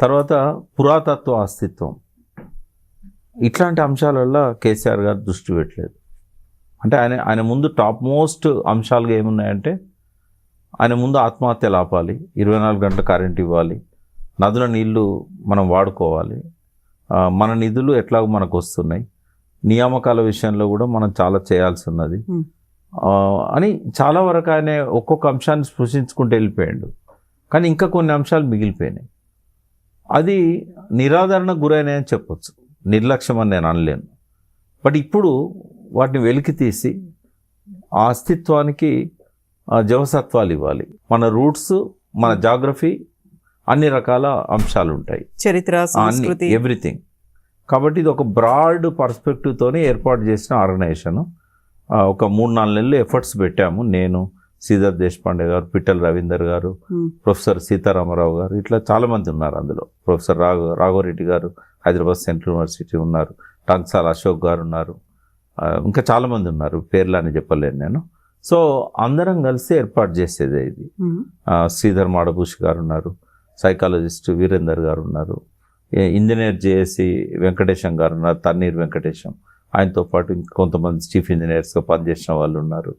తర్వాత పురాతత్వ అస్తిత్వం, ఇట్లాంటి అంశాలల్లో కేసీఆర్ గారు దృష్టి పెట్టలేదు. అంటే ఆయన ముందు టాప్ మోస్ట్ అంశాలుగా ఏమున్నాయంటే ఆయన ముందు ఆత్మహత్యలు ఆపాలి, 24 గంటల కరెంట్ ఇవ్వాలి, నదుల నీళ్లు మనం వాడుకోవాలి, మన నిధులు ఎట్లాగో మనకు వస్తున్నాయి, నియామకాల విషయంలో కూడా మనం చాలా చేయాల్సి ఉన్నది అని చాలా వరకు ఆయన ఒక్కొక్క అంశాన్ని స్పృశించుకుంటూ వెళ్ళిపోయాడు. కానీ ఇంకా కొన్ని అంశాలు మిగిలిపోయినాయి. అది నిరాదరణకు గురైనాయని చెప్పొచ్చు, నిర్లక్ష్యం అని నేను అనలేను. బట్ ఇప్పుడు వాటిని వెలికి తీసి ఆ అస్తిత్వానికి జవసత్వాలు ఇవ్వాలి. మన రూట్స్, మన జాగ్రఫీ, అన్ని రకాల అంశాలు ఉంటాయి, చరిత్ర, సంస్కృతి, ఎవ్రీథింగ్. కాబట్టి ఇది ఒక బ్రాడ్ పర్స్పెక్టివ్తోనే ఏర్పాటు చేసిన ఆర్గనైజేషన్. ఒక 3-4 నెలలు ఎఫర్ట్స్ పెట్టాము. నేను, శ్రీధర్ దేశపాండే గారు, పిట్టల రవీందర్ గారు, ప్రొఫెసర్ సీతారామరావు గారు, ఇట్లా చాలామంది ఉన్నారు అందులో. ప్రొఫెసర్ రాఘవరెడ్డి గారు హైదరాబాద్ సెంట్రల్ యూనివర్సిటీ ఉన్నారు, టంక్సాల అశోక్ గారు ఉన్నారు, ఇంకా చాలామంది ఉన్నారు, పేర్లు అని చెప్పలేను నేను. సో అందరం కలిసి ఏర్పాటు చేసేదే ఇది. శ్రీధర్ మాడభూష్ గారు ఉన్నారు, సైకాలజిస్ట్ వీరేందర్ గారు ఉన్నారు, ఇంజనీర్ జేఏసి వెంకటేశం గారు ఉన్నారు, తన్నీర్ వెంకటేశం, ఆయనతో పాటు కొంతమంది చీఫ్ ఇంజనీర్స్గా పనిచేసిన వాళ్ళు ఉన్నారు.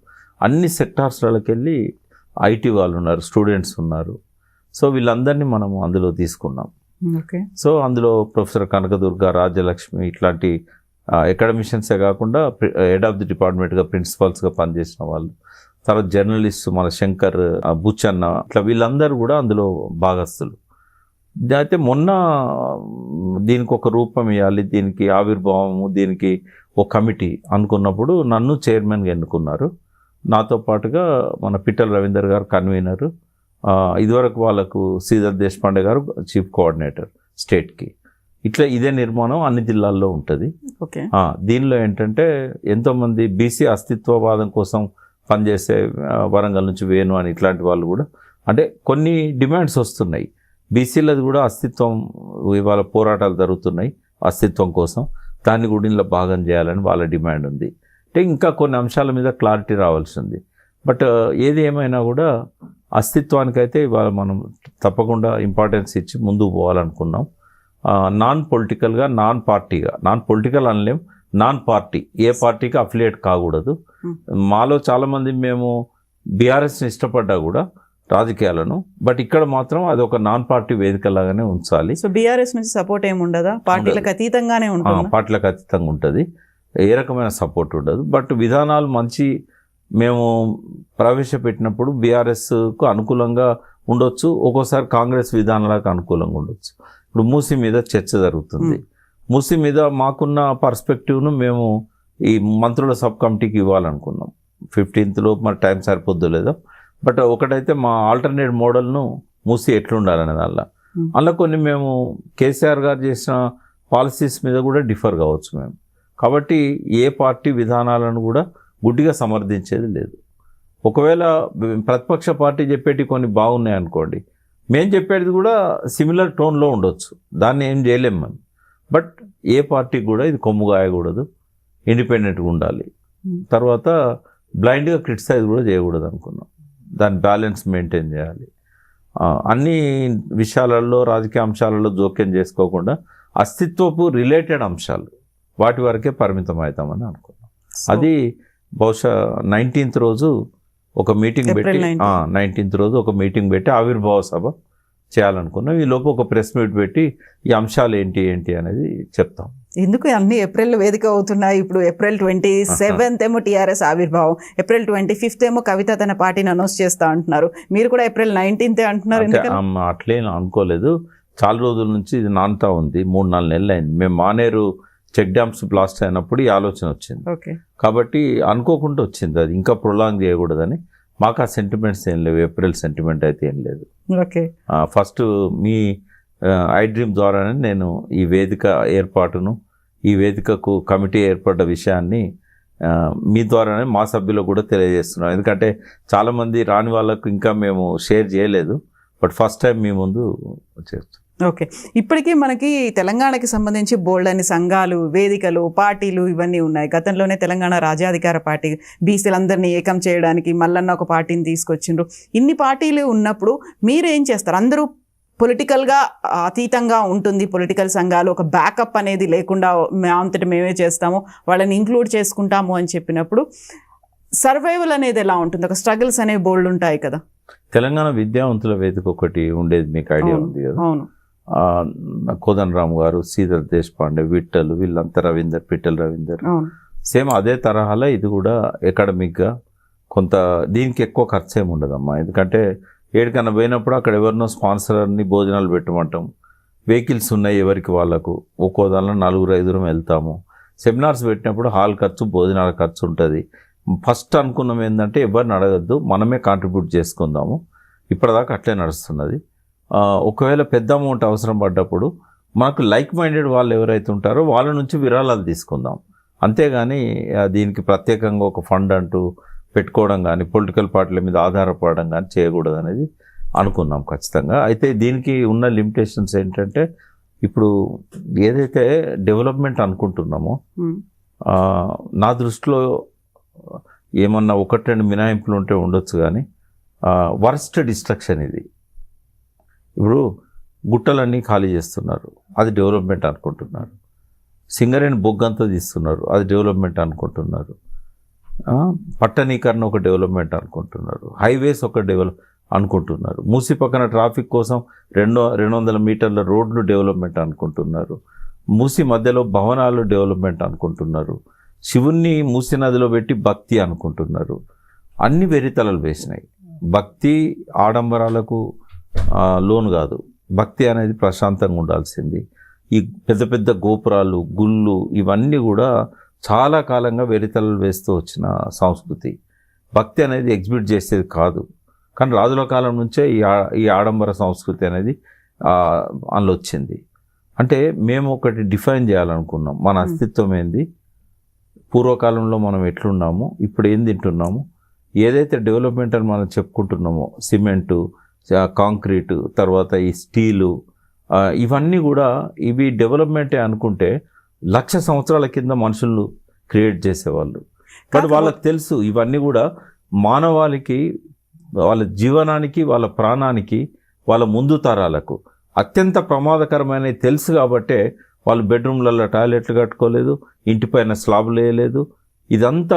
అన్ని సెక్టార్స్లోకి వెళ్ళి ఐటీ వాళ్ళు ఉన్నారు, స్టూడెంట్స్ ఉన్నారు. సో వీళ్ళందరినీ మనం అందులో తీసుకున్నాం. ఓకే. సో అందులో ప్రొఫెసర్ కనకదుర్గ, రాజ్యలక్ష్మి ఇట్లాంటి అకాడమిషియన్సే కాకుండా హెడ్ ఆఫ్ ది డిపార్ట్మెంట్గా ప్రిన్సిపల్స్గా పనిచేసిన వాళ్ళు, తర్వాత జర్నలిస్ట్ మన శంకర్, బుచ్చన్న, ఇట్లా వీళ్ళందరూ కూడా అందులో భాగస్తులు. అయితే మొన్న దీనికి ఒక రూపం ఇవ్వాలి, దీనికి ఆవిర్భావము, దీనికి ఒక కమిటీ అనుకున్నప్పుడు నన్ను చైర్మన్గా ఎన్నుకున్నారు. నాతో పాటుగా మన పిట్టల రవీందర్ గారు కన్వీనరు, ఇదివరకు వాళ్ళకు శ్రీధర్ దేశపాండే గారు చీఫ్ కోఆర్డినేటర్ స్టేట్కి. ఇట్లా ఇదే నిర్మాణం అన్ని జిల్లాల్లో ఉంటుంది. ఓకే. దీనిలో ఏంటంటే ఎంతోమంది బీసీ అస్తిత్వవాదం కోసం పనిచేసే వరంగల్ నుంచి వేణు అని ఇట్లాంటి వాళ్ళు కూడా, అంటే కొన్ని డిమాండ్స్ వస్తున్నాయి. బీసీలది కూడా అస్తిత్వం, ఇవాళ పోరాటాలు జరుగుతున్నాయి అస్తిత్వం కోసం, దాన్ని కూడా ఇందులో భాగం చేయాలని వాళ్ళ డిమాండ్ ఉంది. అంటే ఇంకా కొన్ని అంశాల మీద క్లారిటీ రావాల్సి ఉంది. బట్ ఏది ఏమైనా కూడా అస్తిత్వానికైతే ఇవాళ మనం తప్పకుండా ఇంపార్టెన్స్ ఇచ్చి ముందుకు పోవాలనుకున్నాం. నాన్ పొలిటికల్గా, నాన్ పార్టీగా, నాన్ పొలిటికల్ అనలేం, నాన్ పార్టీ, ఏ పార్టీకి అఫిలియేట్ కాకూడదు. మాలో చాలామంది మేము బీఆర్ఎస్ని ఇష్టపడ్డా కూడా రాజకీయాలను, బట్ ఇక్కడ మాత్రం అది ఒక నాన్ పార్టీ వేదికలాగానే ఉంచాలి. సో బీఆర్ఎస్ నుంచి సపోర్ట్ ఏమి ఉండదా? పార్టీలకు అతీతంగానే ఉంటుంది. పార్టీలకు అతీతంగా ఉంటుంది, ఏ రకమైన సపోర్ట్ ఉండదు. బట్ విధానాలు మంచి మేము ప్రవేశపెట్టినప్పుడు బీఆర్ఎస్కు అనుకూలంగా ఉండొచ్చు, ఒక్కోసారి కాంగ్రెస్ విధానాలకు అనుకూలంగా ఉండొచ్చు. ఇప్పుడు మూసీ మీద చర్చ జరుగుతుంది. మూసీ మీద మాకున్న పర్స్పెక్టివ్ను మేము ఈ మంత్రుల సబ్ కమిటీకి ఇవ్వాలనుకున్నాం. 15th లోపు మరి టైం సరిపోద్దో లేదో, బట్ ఒకటైతే మా ఆల్టర్నేట్ మోడల్ను మూసి ఎట్లుండాలనే అలా కొన్ని మేము కేసీఆర్ గారు చేసిన పాలసీస్ మీద కూడా డిఫర్ కావచ్చు మేము. కాబట్టి ఏ పార్టీ విధానాలను కూడా గుడ్డిగా సమర్థించేది లేదు. ఒకవేళ ప్రతిపక్ష పార్టీ చెప్పేటి కొన్ని బాగున్నాయి అనుకోండి, మేము చెప్పేది కూడా సిమిలర్ టోన్లో ఉండొచ్చు, దాన్ని ఏం చేయలేం మనం. బట్ ఏ పార్టీకి కూడా ఇది కొమ్ము గాయకూడదు, ఇండిపెండెంట్గా ఉండాలి. తర్వాత బ్లైండ్గా క్రిటిసైజ్ కూడా చేయకూడదు అనుకున్నాం. దాని బ్యాలెన్స్ మెయింటైన్ చేయాలి. అన్ని విషయాలలో, రాజకీయ అంశాలలో జోక్యం చేసుకోకుండా అస్తిత్వపు రిలేటెడ్ అంశాలు వాటి వరకే పరిమితం అవుతామని అనుకున్నాం. అది బహుశా 19th రోజు ఒక మీటింగ్ పెట్టి 19th రోజు ఒక మీటింగ్ పెట్టి ఆవిర్భావ సభ చేయాలనుకున్నాం. ఈ లోపు ఒక ప్రెస్ మీట్ పెట్టి ఈ అంశాలు ఏంటి అనేది చెప్తాం. ఎందుకు అన్ని ఏప్రిల్ వేదిక అవుతున్నాయి? ఇప్పుడు April 27th ఏమో టీఆర్ఎస్ ఆవిర్భావం, April 25th ఏమో కవిత తన పార్టీని అనౌన్స్ చేస్తా అంటున్నారు. మీరు కూడా April 19th అంటున్నారు. అట్లే అనుకోలేదు, చాలా రోజుల నుంచి ఇది నానుతా ఉంది. 3-4 నెలలు అయింది. మేము మానేరు చెక్ డ్యామ్స్ బ్లాస్ట్ అయినప్పుడు ఈ ఆలోచన వచ్చింది. ఓకే. కాబట్టి అనుకోకుండా వచ్చింది, అది ఇంకా ప్రొలాంగ్ చేయకూడదని. మాకు ఆ సెంటిమెంట్స్ ఏం లేవు, ఏప్రిల్ సెంటిమెంట్ అయితే ఏం లేదు. Okay. First me I dream ద్వారానే నేను ఈ వేదిక ఏర్పాటును, ఈ వేదికకు కమిటీ ఏర్పడ్డ విషయాన్ని మీ ద్వారానే మా సభ్యులకు కూడా తెలియజేస్తున్నాం. ఎందుకంటే చాలామంది రాని వాళ్ళకు ఇంకా మేము షేర్ చేయలేదు, బట్ ఫస్ట్ టైం మీ ముందు చేస్తాం. ఓకే. ఇప్పటికీ మనకి తెలంగాణకి సంబంధించి బోల్డ్ అని సంఘాలు, వేదికలు, పార్టీలు ఇవన్నీ ఉన్నాయి. గతంలోనే తెలంగాణ రాజ్యాధికార పార్టీ బీసీలందరినీ ఏకం చేయడానికి మల్లన్న ఒక పార్టీని తీసుకొచ్చిండ్రు. ఇన్ని పార్టీలు ఉన్నప్పుడు మీరు ఏం చేస్తారు? అందరూ పొలిటికల్గా అతీతంగా ఉంటుంది, పొలిటికల్ సంఘాలు ఒక బ్యాకప్ అనేది లేకుండా అంతటి మేమే చేస్తాము, వాళ్ళని ఇంక్లూడ్ చేసుకుంటాము అని చెప్పినప్పుడు సర్వైవల్ అనేది ఎలా ఉంటుంది? ఒక స్ట్రగుల్స్ అనేవి బోల్డ్ ఉంటాయి కదా. తెలంగాణ విద్యావంతుల వేదిక ఒకటి ఉండేది, మీకు ఐడియా ఉంది కదా. అవును. కోదండరామ్ గారు, శ్రీధర్ దేశపాండే, విట్టలు, వీళ్ళంతా రవీందర్, పిట్టల రవీందర్, సేమ్ అదే తరహాలో ఇది కూడా అకాడమిక్గా కొంత, దీనికి ఎక్కువ ఖర్చు ఏమి ఉండదమ్మా. ఎందుకంటే ఏడికన్నా పోయినప్పుడు అక్కడ ఎవరినో స్పాన్సర్ని భోజనాలు పెట్టమంటాం, వెహికల్స్ ఉన్నాయి ఎవరికి వాళ్ళకు, ఒక్కో దానిలో 4-5 వెళ్తాము. సెమినార్స్ పెట్టినప్పుడు హాల్ ఖర్చు, భోజనాల ఖర్చు ఉంటుంది. ఫస్ట్ అనుకున్నాం ఏంటంటే ఎవరిని అడగద్దు, మనమే కాంట్రిబ్యూట్ చేసుకుందాము. ఇప్పటిదాకా అట్లే నడుస్తున్నది. ఒకవేళ పెద్ద అమౌంట్ అవసరం పడ్డప్పుడు మనకు లైక్ మైండెడ్ వాళ్ళు ఎవరైతే ఉంటారో వాళ్ళ నుంచి విరాళాలు తీసుకుందాం. అంతేగాని దీనికి ప్రత్యేకంగా ఒక ఫండ్ అంటూ పెట్టుకోవడం కానీ, పొలిటికల్ పార్టీల మీద ఆధారపడడం కానీ చేయకూడదు అనేది అనుకున్నాం ఖచ్చితంగా. అయితే దీనికి ఉన్న లిమిటేషన్స్ ఏంటంటే, ఇప్పుడు ఏదైతే డెవలప్మెంట్ అనుకుంటున్నామో నా దృష్టిలో ఏమన్నా 1-2 మినహాయింపులు ఉంటే ఉండొచ్చు, కానీ వర్స్ట్ డిస్ట్రక్షన్ ఇది. ఇప్పుడు గుట్టలన్నీ ఖాళీ చేస్తున్నారు, అది డెవలప్మెంట్ అనుకుంటున్నారు. సింగరేణి బొగ్గంతా తీస్తున్నారు, అది డెవలప్మెంట్ అనుకుంటున్నారు. పట్టణీకరణ ఒక డెవలప్మెంట్ అనుకుంటున్నారు. హైవేస్ ఒక అనుకుంటున్నారు. మూసి పక్కన ట్రాఫిక్ కోసం 200 మీటర్ల రోడ్లు డెవలప్మెంట్ అనుకుంటున్నారు. మూసి మధ్యలో భవనాలు డెవలప్మెంట్ అనుకుంటున్నారు. శివుణ్ణి మూసి నదిలో పెట్టి భక్తి అనుకుంటున్నారు. అన్ని వెరితలలు వేసినాయి. భక్తి ఆడంబరాలకు లోను కాదు. భక్తి అనేది ప్రశాంతంగా ఉండాల్సింది. ఈ పెద్ద పెద్ద గోపురాలు, గుళ్ళు ఇవన్నీ కూడా చాలా కాలంగా వెరితలలు వేస్తూ వచ్చిన సంస్కృతి. భక్తి అనేది ఎగ్జిబిట్ చేసేది కాదు. కానీ రాజుల కాలం నుంచే ఈ ఆడంబర సంస్కృతి అనేది అందులో వచ్చింది. అంటే మేము ఒకటి డిఫైన్ చేయాలనుకున్నాం, మన అస్తిత్వం ఏంది, పూర్వకాలంలో మనం ఎట్లున్నాము, ఇప్పుడు ఏం తింటున్నాము, ఏదైతే డెవలప్మెంట్ అని మనం చెప్పుకుంటున్నామో సిమెంటు, కాంక్రీటు, తర్వాత ఈ స్టీలు, ఇవన్నీ కూడా ఇవి డెవలప్మెంటే అనుకుంటే 1,00,000 సంవత్సరాల కింద మనుషులు క్రియేట్ చేసేవాళ్ళు. బట్ వాళ్ళకి తెలుసు ఇవన్నీ కూడా మానవాళికి, వాళ్ళ జీవనానికి, వాళ్ళ ప్రాణానికి, వాళ్ళ ముందు తరాలకు అత్యంత ప్రమాదకరమైనవి తెలుసు. కాబట్టే వాళ్ళు బెడ్రూమ్లలో టాయిలెట్లు కట్టుకోలేదు, ఇంటిపైన స్లాబ్లు వేయలేదు. ఇదంతా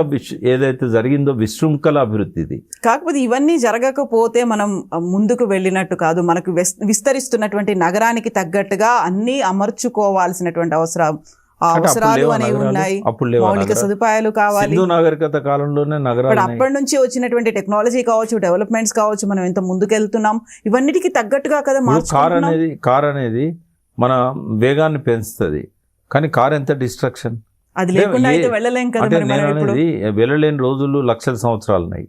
ఏదైతే జరిగిందో విశృంఖల అభివృద్ధిది. కాకపోతే ఇవన్నీ జరగకపోతే మనం ముందుకు వెళ్ళినట్టు కాదు. మనకు విస్తరిస్తున్నటువంటి నగరానికి తగ్గట్టుగా అన్నీ అమర్చుకోవాల్సినటువంటి అవసరాలు అనేవి ఉన్నాయి. మౌలిక సదుపాయాలు కావాలి. సింధు నాగరికత కాలంలోనే నగరాలు, అప్పటి నుంచి వచ్చినటువంటి టెక్నాలజీ కావచ్చు, డెవలప్మెంట్స్ కావచ్చు, మనం ఎంత ముందుకెళ్తున్నాం, ఇవన్నిటికీ తగ్గట్టుగా కదా కార్ అనేది మన వేగాన్ని పెంచుతుంది. కానీ కార్ ఎంత డిస్ట్రక్షన్, అది లేకుండా అయితే వెళ్ళలేం కదా. వెళ్ళలేని రోజులు 1,00,000 సంవత్సరాలు ఉన్నాయి.